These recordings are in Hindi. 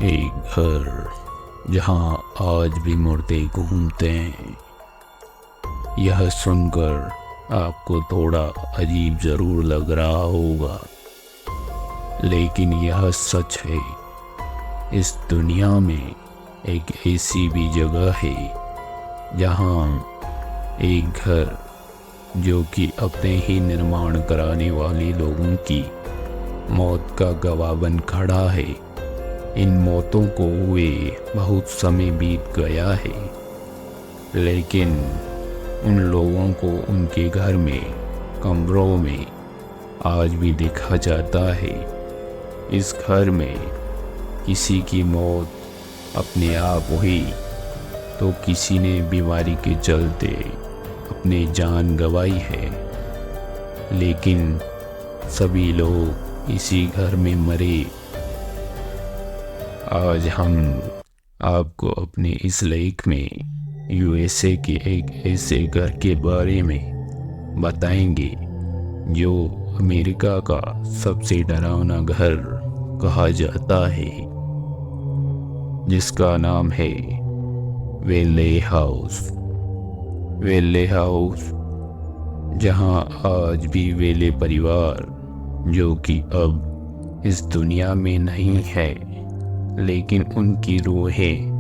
एक घर जहां आज भी मुर्दे घूमते हैं। यह सुनकर आपको थोड़ा अजीब ज़रूर लग रहा होगा, लेकिन यह सच है। इस दुनिया में एक ऐसी भी जगह है जहां एक घर जो कि अपने ही निर्माण कराने वाले लोगों की मौत का गवाह बन खड़ा है। इन मौतों को हुए बहुत समय बीत गया है, लेकिन उन लोगों को उनके घर में कमरों में आज भी देखा जाता है। इस घर में किसी की मौत अपने आप हुई तो किसी ने बीमारी के चलते अपनी जान गंवाई है, लेकिन सभी लोग इसी घर में मरे। आज हम आपको अपने इस लेख में यूएसए के एक ऐसे घर के बारे में बताएंगे जो अमेरिका का सबसे डरावना घर कहा जाता है, जिसका नाम है वेले हाउस। वेले हाउस, जहां आज भी वेले परिवार, जो कि अब इस दुनिया में नहीं है, लेकिन उनकी रूहें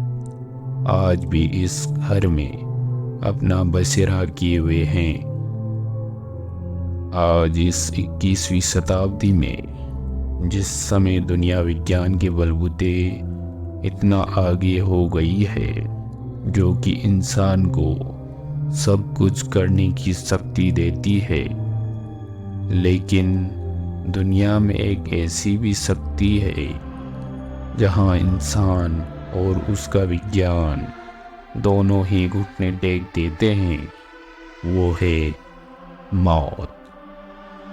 आज भी इस घर में अपना बसेरा किए हुए हैं। आज इस 21वीं शताब्दी में जिस समय दुनिया विज्ञान के बलबूते इतना आगे हो गई है, जो कि इंसान को सब कुछ करने की शक्ति देती है, लेकिन दुनिया में एक ऐसी भी शक्ति है जहां इंसान और उसका विज्ञान दोनों ही घुटने टेक देते हैं। वो है मौत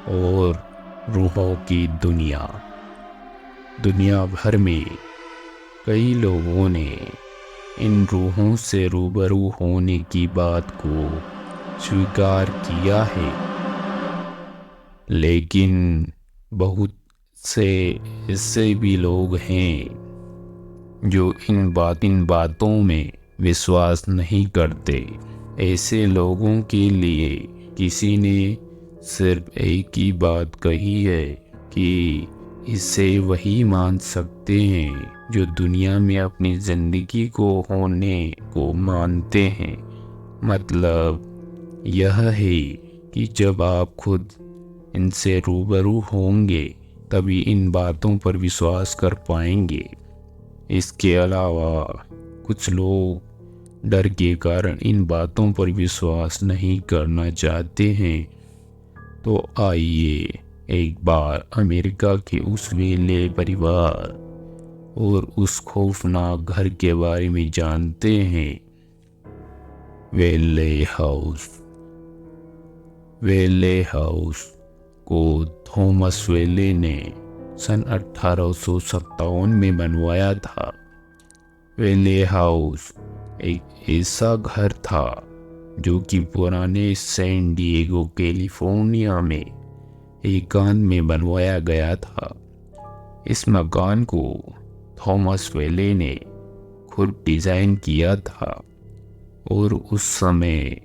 और रूहों की दुनिया। दुनिया भर में कई लोगों ने इन रूहों से रूबरू होने की बात को स्वीकार किया है, लेकिन बहुत से ऐसे भी लोग हैं जो इन बातों में विश्वास नहीं करते। ऐसे लोगों के लिए किसी ने सिर्फ एक ही बात कही है कि इसे वही मान सकते हैं जो दुनिया में अपनी ज़िंदगी को होने को मानते हैं। मतलब यह है कि जब आप खुद इनसे रूबरू होंगे तभी इन बातों पर विश्वास कर पाएंगे। इसके अलावा कुछ लोग डर के कारण इन बातों पर विश्वास नहीं करना चाहते हैं। तो आइए एक बार अमेरिका के उस वेले परिवार और उस खौफनाक घर के बारे में जानते हैं। वेले हाउस। वेले हाउस को थॉमस वेले ने सन 1857 में बनवाया था। वेले हाउस एक ऐसा घर था जो कि पुराने सैन डिएगो कैलिफोर्निया में एकांत में बनवाया गया था। इस मकान को थॉमस वेले ने खुद डिज़ाइन किया था और उस समय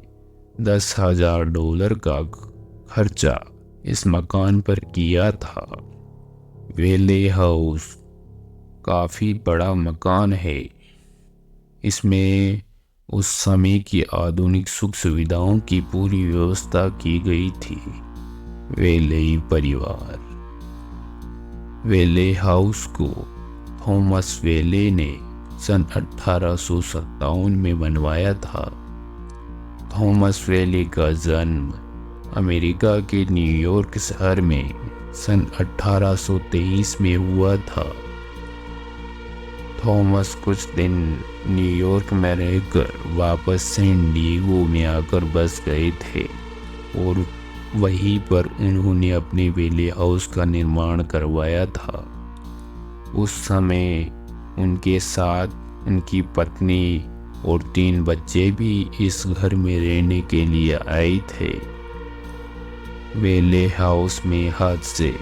$10,000 का खर्चा इस मकान पर किया था। वेले हाउस काफ़ी बड़ा मकान है। इसमें उस समय की आधुनिक सुख सुविधाओं की पूरी व्यवस्था की गई थी। वेले परिवार। वेले हाउस को थॉमस वेले ने सन 1857 में बनवाया था। थॉमस वेले का जन्म अमेरिका के न्यूयॉर्क शहर में सन 1823 में हुआ था। थॉमस कुछ दिन न्यूयॉर्क में रहकर वापस सैन डिएगो में आकर बस गए थे और वहीं पर उन्होंने अपने वेले हाउस का निर्माण करवाया था। उस समय उनके साथ उनकी पत्नी और 3 बच्चे भी इस घर में रहने के लिए आए थे। वेले हाउस में हादसे।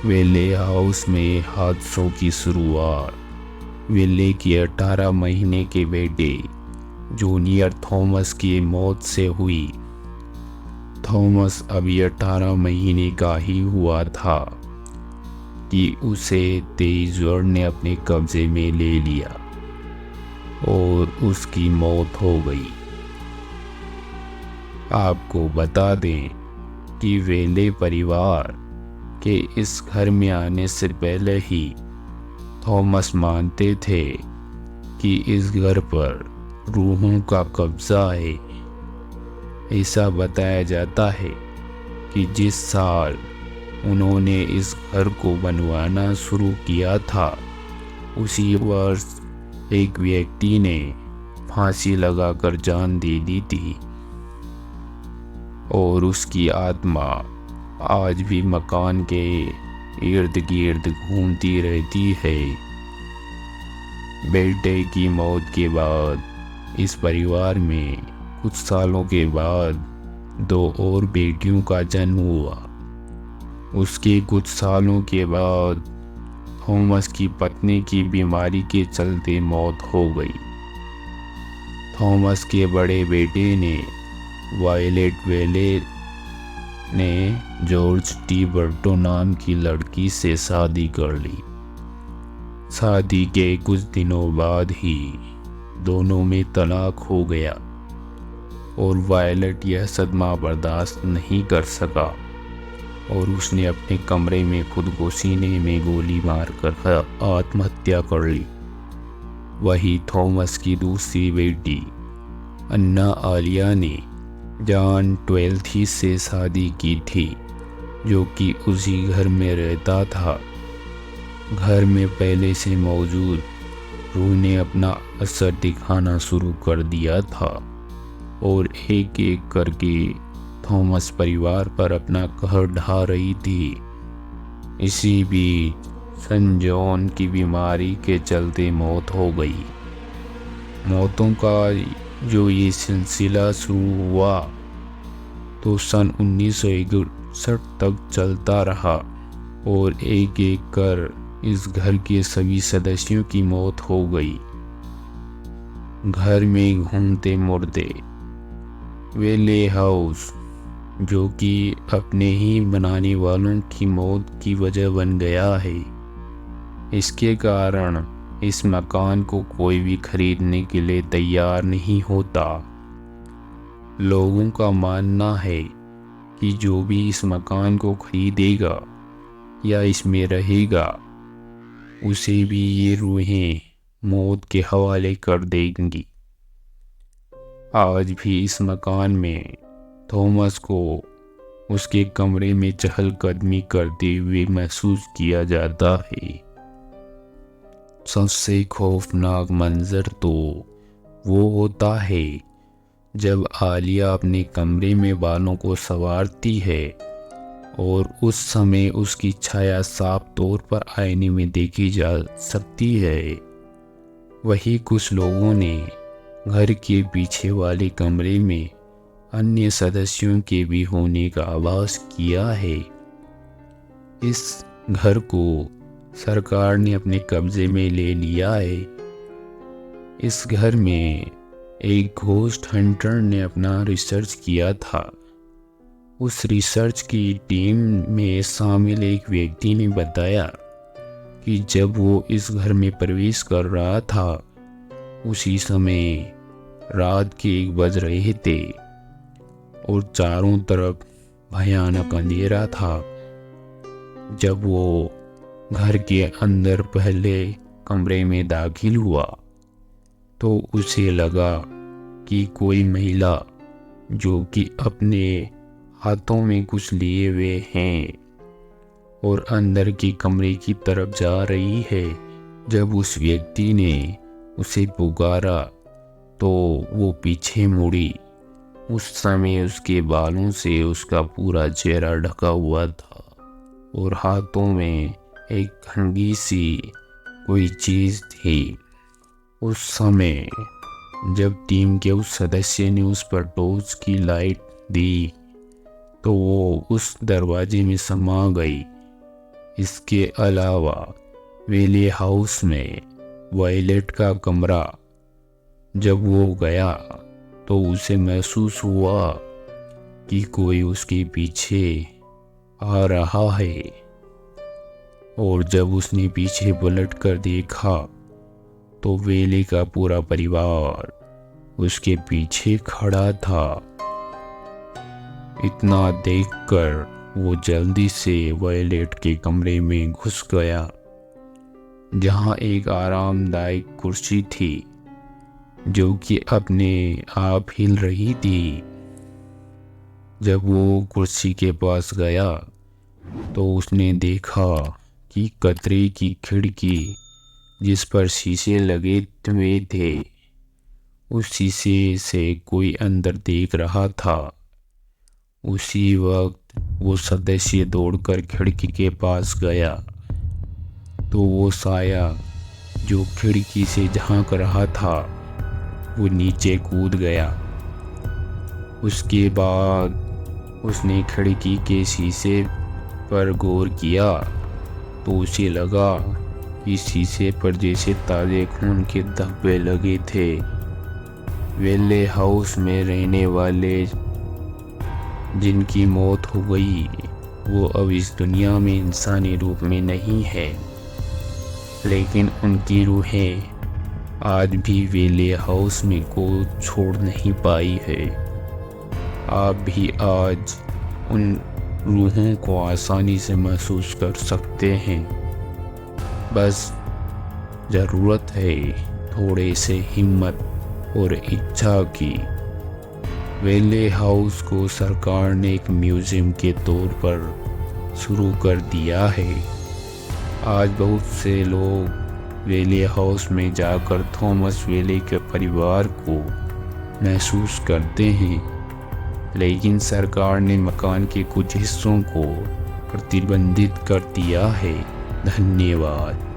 वेले हाउस में हादसों की शुरुआत वेले के 18 महीने के बेटे जूनियर थॉमस की मौत से हुई। थॉमस अभी 18 महीने का ही हुआ था कि उसे तेज ज्वर ने अपने कब्जे में ले लिया और उसकी मौत हो गई। आपको बता दें कि वेले परिवार के इस घर में आने से पहले ही थॉमस मानते थे कि इस घर पर रूहों का कब्जा है। ऐसा बताया जाता है कि जिस साल उन्होंने इस घर को बनवाना शुरू किया था, उसी वर्ष एक व्यक्ति ने फांसी लगाकर जान दे दी थी और उसकी आत्मा आज भी मकान के इर्द गिर्द घूमती रहती है। बेटे की मौत के बाद इस परिवार में कुछ सालों के बाद 2 और बेटियों का जन्म हुआ। उसके कुछ सालों के बाद थॉमस की पत्नी की बीमारी के चलते मौत हो गई। थॉमस के बड़े बेटे ने वायलेट वेले ने जॉर्ज टी बर्टो नाम की लड़की से शादी कर ली। शादी के कुछ दिनों बाद ही दोनों में तलाक हो गया और वायलेट यह सदमा बर्दाश्त नहीं कर सका और उसने अपने कमरे में खुद को सीने में गोली मारकर आत्महत्या कर ली। वही थॉमस की दूसरी बेटी अन्ना आलिया ने जॉन ट्वेल्थी से शादी की थी, जो कि उसी घर में रहता था। घर में पहले से मौजूद रूह ने अपना असर दिखाना शुरू कर दिया था और एक एक करके थॉमस परिवार पर अपना कहर ढा रही थी। इसी बीच सन जॉन की बीमारी के चलते मौत हो गई। मौतों का जो ये सिलसिला शुरू हुआ तो सन 1961 तक चलता रहा और एक एक कर इस घर के सभी सदस्यों की मौत हो गई। घर में घूमते मुर्दे वेले हाउस, जो कि अपने ही बनाने वालों की मौत की वजह बन गया है। इसके कारण इस मकान को कोई भी खरीदने के लिए तैयार नहीं होता। लोगों का मानना है कि जो भी इस मकान को खरीदेगा या इसमें रहेगा, उसे भी ये रूहें मौत के हवाले कर देंगी। आज भी इस मकान में थॉमस को उसके कमरे में चहलकदमी करते हुए महसूस किया जाता है। सबसे खौफनाक मंजर तो वो होता है जब आलिया अपने कमरे में बालों को संवारती है और उस समय उसकी छाया साफ तौर पर आईने में देखी जा सकती है। वही कुछ लोगों ने घर के पीछे वाले कमरे में अन्य सदस्यों के भी होने का आभास किया है। इस घर को सरकार ने अपने कब्जे में ले लिया है। इस घर में एक घोस्ट हंटर ने अपना रिसर्च किया था। उस रिसर्च की टीम में शामिल एक व्यक्ति ने बताया कि जब वो इस घर में प्रवेश कर रहा था, उसी समय रात के 1 बज रहे थे और चारों तरफ भयानक अंधेरा था। जब वो घर के अंदर पहले कमरे में दाखिल हुआ तो उसे लगा कि कोई महिला जो कि अपने हाथों में कुछ लिए हुए हैं और अंदर के कमरे की तरफ जा रही है। जब उस व्यक्ति ने उसे पुकारा तो वो पीछे मुड़ी। उस समय उसके बालों से उसका पूरा चेहरा ढका हुआ था और हाथों में एक खंगी सी कोई चीज़ थी। उस समय जब टीम के उस सदस्य ने उस पर टॉर्च की लाइट दी तो वो उस दरवाजे में समा गई इसके अलावा वेले हाउस में वायलेट का कमरा जब वो गया तो उसे महसूस हुआ कि कोई उसके पीछे आ रहा है, और जब उसने पीछे पलट कर देखा तो वेले का पूरा परिवार उसके पीछे खड़ा था। इतना देखकर वो जल्दी से वायलेट के कमरे में घुस गया, जहां एक आरामदायक कुर्सी थी जो कि अपने आप हिल रही थी। जब वो कुर्सी के पास गया तो उसने देखा कि कतरे की खिड़की जिस पर शीशे लगे हुए थे, उस शीशे से कोई अंदर देख रहा था। उसी वक्त वो सदस्य दौड़कर खिड़की के पास गया तो वो साया जो खिड़की से झांक रहा था वो नीचे कूद गया। उसके बाद उसने खिड़की के शीशे पर गौर किया तो उसे लगा कि शीशे पर जैसे ताज़े खून के धब्बे लगे थे। वेले हाउस में रहने वाले जिनकी मौत हो गई वो अब इस दुनिया में इंसानी रूप में नहीं है, लेकिन उनकी रूहें आज भी वेले हाउस में को छोड़ नहीं पाई है। आप भी आज उन रूहों को आसानी से महसूस कर सकते हैं। बस ज़रूरत है थोड़े से हिम्मत और इच्छा की। वेले हाउस को सरकार ने एक म्यूज़ियम के तौर पर शुरू कर दिया है। आज बहुत से लोग वेले हाउस में जाकर थॉमस वेले के परिवार को महसूस करते हैं, लेकिन सरकार ने मकान के कुछ हिस्सों को प्रतिबंधित कर दिया है। धन्यवाद।